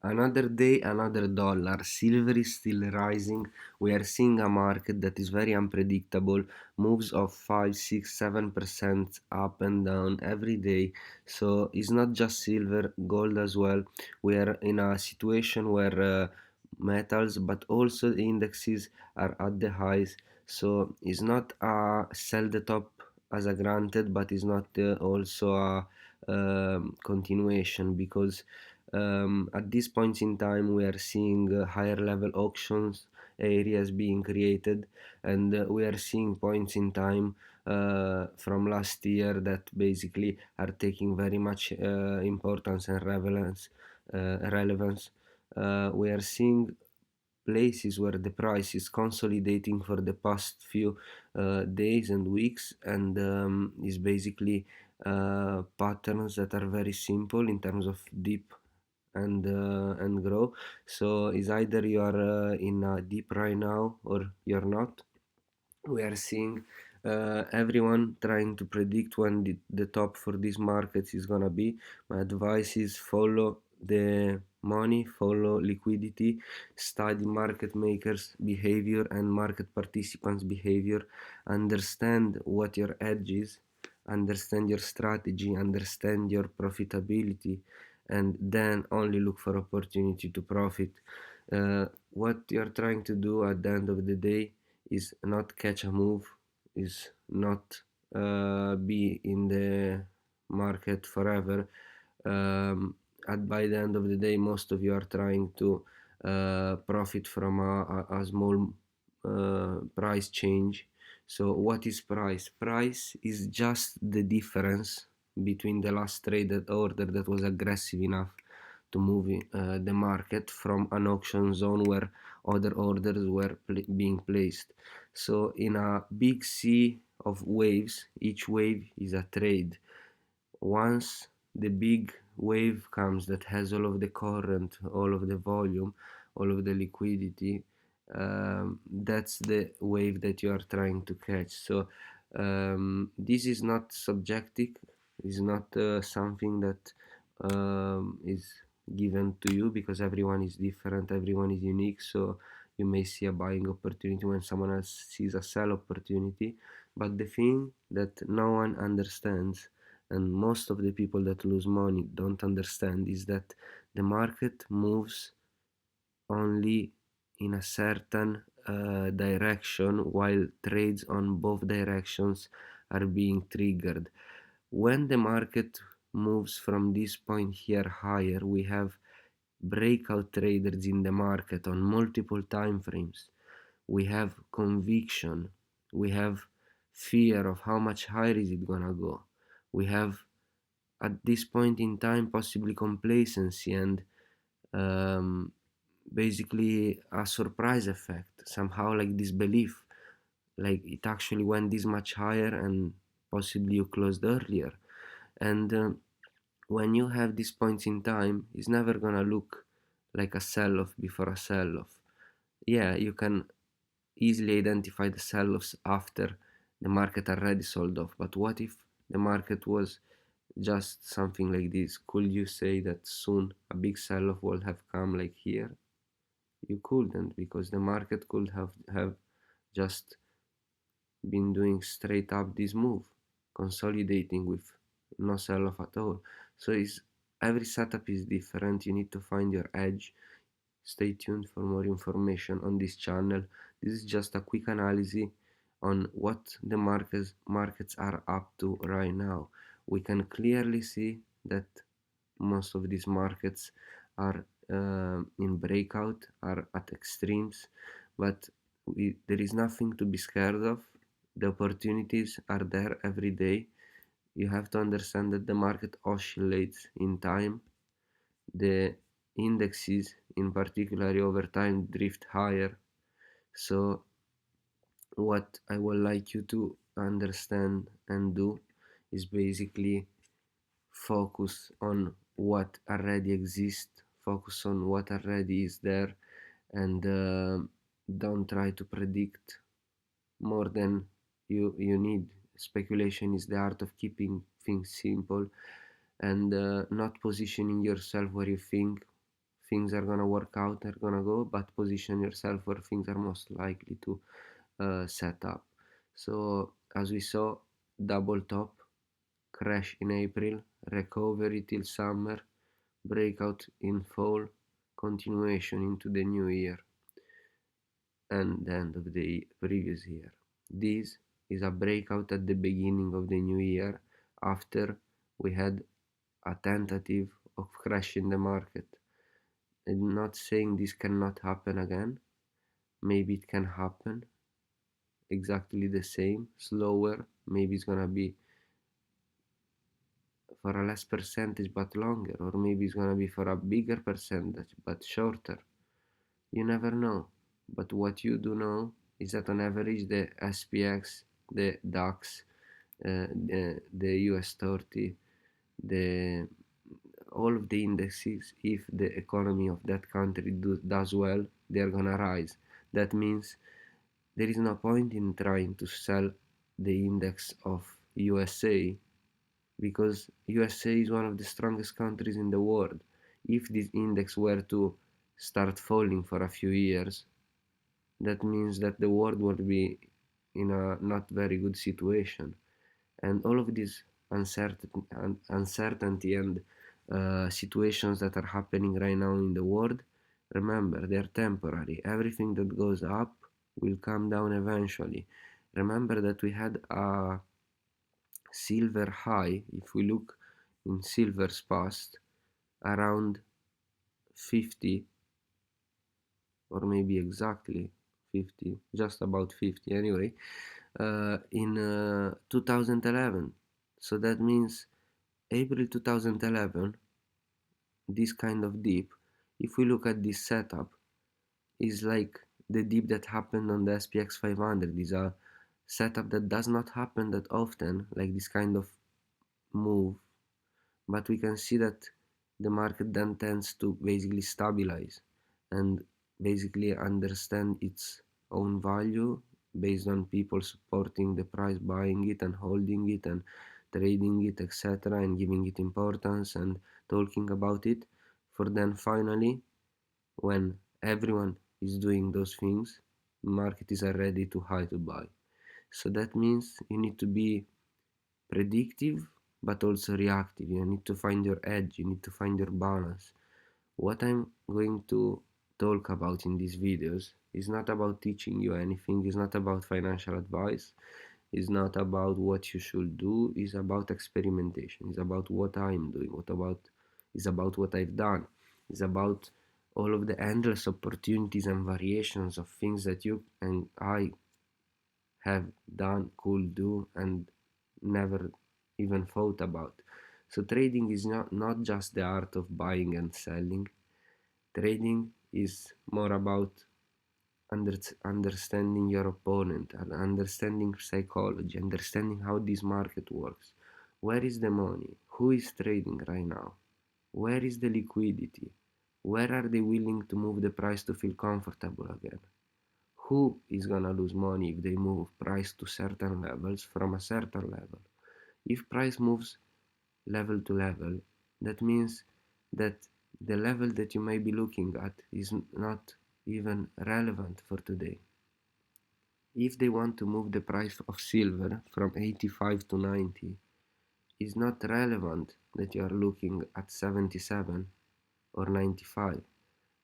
Another day, another dollar. Silver is still rising. We are seeing a market that is very unpredictable, moves of 5, 6, 7% up and down every day. So it's not just silver, gold as well. We are in a situation where metals, but also the indexes are at the highs. So it's not a sell the top as a granted, but it's not also a continuation because at this point in time we are seeing higher level auctions areas being created, and we are seeing points in time from last year that basically are taking very much importance and relevance. We are seeing places where the price is consolidating for the past few days and weeks, and is basically patterns that are very simple in terms of dip and grow. So is either you are in a dip right now or you're not. We are seeing everyone trying to predict when the top for these markets is gonna be. My advice is follow the money, follow liquidity, study market makers behavior and market participants behavior, understand what your edge is, understand your strategy, understand your profitability, and then only look for opportunity to profit. What you're trying to do at the end of the day is not catch a move, is not be in the market forever. By the end of the day, most of you are trying to profit from a small price change. So what is price? Price is just the difference between the last traded order that was aggressive enough to move the market from an auction zone where other orders were being placed. So in a big sea of waves, each wave is a trade. Once the big wave comes that has all of the current, all of the volume, all of the liquidity, that's the wave that you are trying to catch. So this is not subjective, is not something that is given to you, because everyone is different, everyone is unique. So you may see a buying opportunity when someone else sees a sell opportunity. But the thing that no one understands, and most of the people that lose money don't understand, is that the market moves only in a certain direction, while trades on both directions are being triggered. When the market moves from this point here higher, we have breakout traders in the market on multiple time frames. We have conviction, we have fear of how much higher is it gonna go. We have at this point in time possibly complacency and um, basically a surprise effect, somehow like disbelief, like it actually went this much higher and possibly you closed earlier. And when you have these points in time, it's never gonna look like a sell-off before a sell-off. Yeah, you can easily identify the sell-offs after the market already sold off, but what if the market was just something like this? Could you say that soon a big sell-off will have come like here? You couldn't, because the market could have just been doing straight up this move, consolidating with no sell off at all. So it's, every setup is different. You need to find your edge. Stay tuned for more information on this channel. This is just a quick analysis on what the markets are up to right now. We can clearly see that most of these markets are in breakout, are at extremes, but there is nothing to be scared of. The opportunities are there every day. You have to understand that the market oscillates in time. The indexes, in particular over time, drift higher. So what I would like you to understand and do is basically focus on what already exists, focus on what already is there, and don't try to predict more than you need. Speculation is the art of keeping things simple, and not positioning yourself where you think things are gonna work out, are gonna go, but position yourself where things are most likely to set up. So as we saw, double top, crash in April, recovery till summer, breakout in fall, continuation into the new year and the end of the previous year. This is a breakout at the beginning of the new year after we had a tentative of crashing the market. I'm not saying this cannot happen again. Maybe it can happen exactly the same, slower. Maybe it's gonna be for a less percentage but longer, or maybe it's gonna be for a bigger percentage but shorter. You never know. But what you do know is that on average the SPX, the DAX, the US 30, the all of the indexes, if the economy of that country does well, they are gonna rise. That means there is no point in trying to sell the index of USA because USA is one of the strongest countries in the world. If this index were to start falling for a few years, that means that the world will be in a not very good situation. And all of this uncertainty and situations that are happening right now in the world, remember, they're temporary. Everything that goes up will come down eventually. Remember that we had a silver high, if we look in silver's past, around 50, or maybe exactly 50, just about 50 anyway, in 2011. So that means April 2011, this kind of dip, if we look at this setup, is like the dip that happened on the SPX 500. Is a setup that does not happen that often, like this kind of move, but we can see that the market then tends to basically stabilize and basically understand its own value based on people supporting the price, buying it and holding it and trading it, etc., and giving it importance and talking about it, for then finally, when everyone is doing those things, market is ready to high to buy. So that means you need to be predictive but also reactive. You need to find your edge, you need to find your balance. What I'm going to talk about in these videos is not about teaching you anything, it's not about financial advice, it's not about what you should do, it's about experimentation, it's about what I'm doing, it's about what I've done, it's about all of the endless opportunities and variations of things that you and I have done, could do, and never even thought about. So trading is not just the art of buying and selling. Trading is more about understanding your opponent, and understanding psychology, understanding how this market works. Where is the money? Who is trading right now? Where is the liquidity? Where are they willing to move the price to feel comfortable again? Who is gonna lose money if they move price to certain levels from a certain level? If price moves level to level, that means that the level that you may be looking at is not even relevant for today. If they want to move the price of silver from 85 to 90, it's not relevant that you are looking at 77 or 95.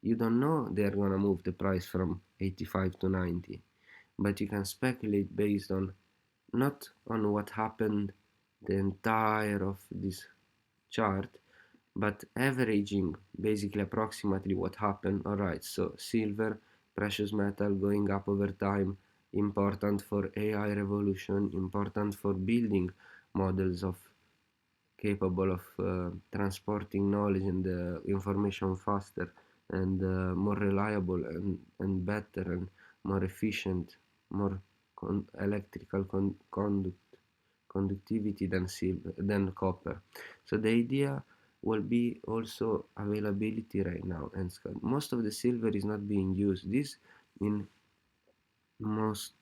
You don't know they're gonna move the price from 85 to 90, but you can speculate based on not on what happened the entire of this chart, but averaging basically approximately what happened. Alright, so silver, precious metal going up over time, important for AI revolution, important for building models of capable of transporting knowledge and information faster and more reliable and better and more efficient, more electrical conductivity than silver than copper. So the idea will be also availability right now, and most of the silver is not being used. This, in most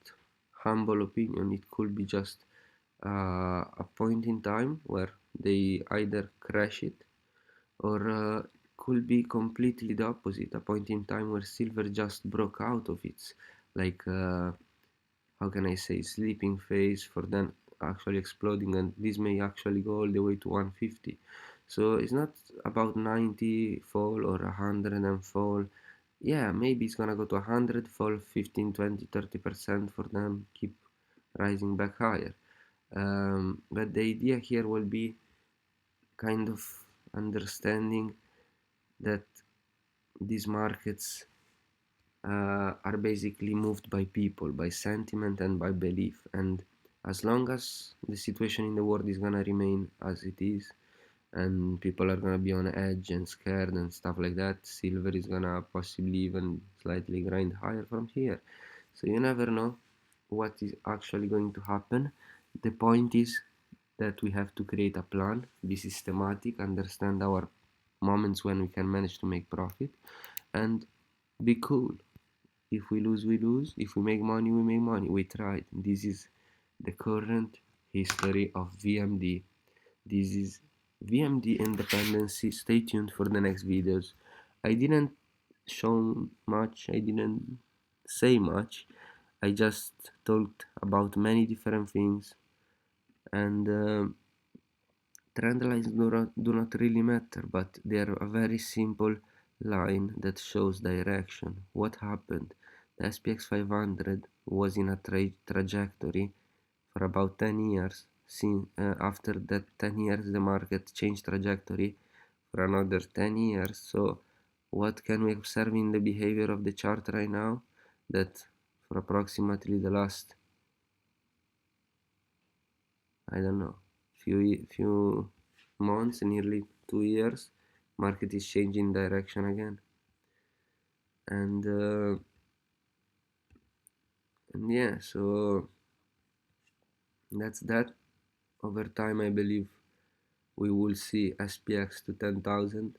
humble opinion, it could be just a point in time where they either crash it or could be completely the opposite, a point in time where silver just broke out of its, like, how can I say, sleeping phase, for then actually exploding, and this may actually go all the way to 150. So it's not about 90 fall or 100 and fall. Yeah, maybe it's gonna go to 100, fall 15, 20, 30% for them, keep rising back higher. But the idea here will be kind of understanding that these markets are basically moved by people, by sentiment, and by belief. And as long as the situation in the world is gonna remain as it is, and people are gonna be on edge and scared and stuff like that, silver is gonna possibly even slightly grind higher from here. So you never know what is actually going to happen. The point is that we have to create a plan, be systematic, understand our moments when we can manage to make profit, and be cool. If we lose, we lose. If we make money, we make money. We tried. This is the current history of VMD. This is VMD Independency. Stay tuned for the next videos. I didn't show much, I didn't say much. I just talked about many different things, and trend lines do not really matter, but they are a very simple line that shows direction. What happened? The SPX 500 was in a trajectory for about 10 years. After that 10 years, the market changed trajectory for another 10 years. So, what can we observe in the behavior of the chart right now? That for approximately the last, I don't know, few months, nearly 2 years, market is changing direction again, and yeah, so that's that. Over time, I believe we will see SPX to 10,000,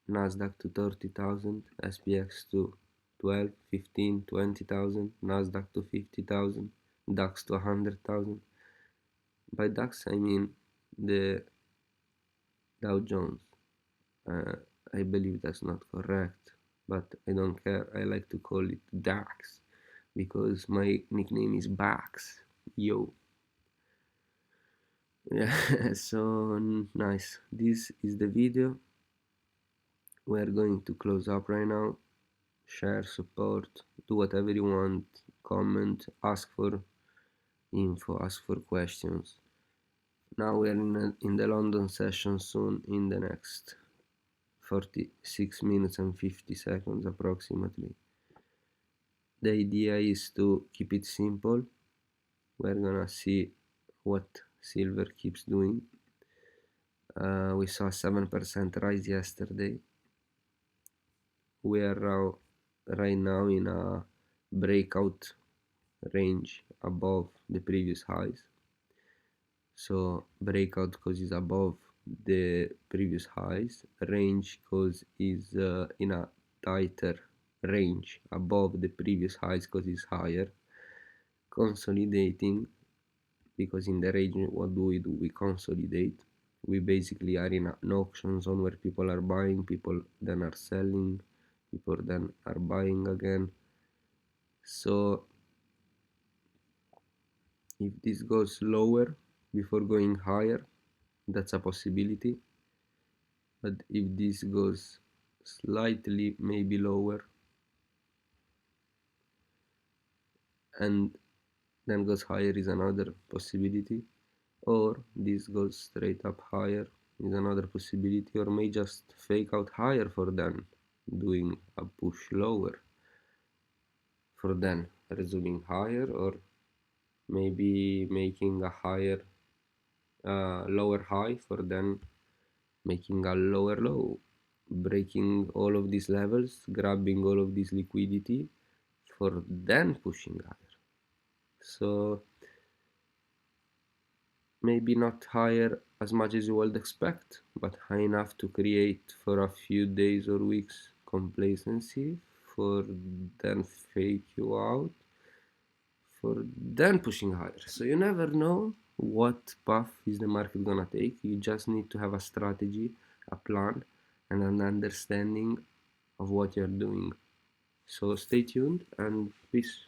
NASDAQ to 30,000, SPX to 12, 15, 20,000, NASDAQ to 50,000, DAX to 100,000. By DAX, I mean the Dow Jones. Uh, I believe that's not correct, but I don't care. I like to call it Dax because my nickname is Bax. Yo. Yeah, so nice. This is the video. We're going to close up right now. Share, support, do whatever you want, comment, ask for info, ask for questions. Now we're in the London session soon, in the next 46 minutes and 50 seconds approximately. The idea is to keep it simple. We're gonna see what silver keeps doing. We saw 7% rise yesterday. We are right now in a breakout range above the previous highs. So breakout because it's above the previous highs, range because is in a tighter range above the previous highs because it's higher, consolidating because in the range what do? We consolidate. We basically are in an auction zone where people are buying, people then are selling, people then are buying again. So if this goes lower before going higher, that's a possibility. But if this goes slightly maybe lower and then goes higher is another possibility, or this goes straight up higher is another possibility, or may just fake out higher for then doing a push lower for then resuming higher, or maybe making a higher lower high for then making a lower low, breaking all of these levels, grabbing all of this liquidity for then pushing higher. So maybe not higher as much as you would expect, but high enough to create for a few days or weeks complacency, for then fake you out, for then pushing higher. So you never know what path is the market gonna take. You just need to have a strategy, a plan, and an understanding of what you're doing. So stay tuned and peace.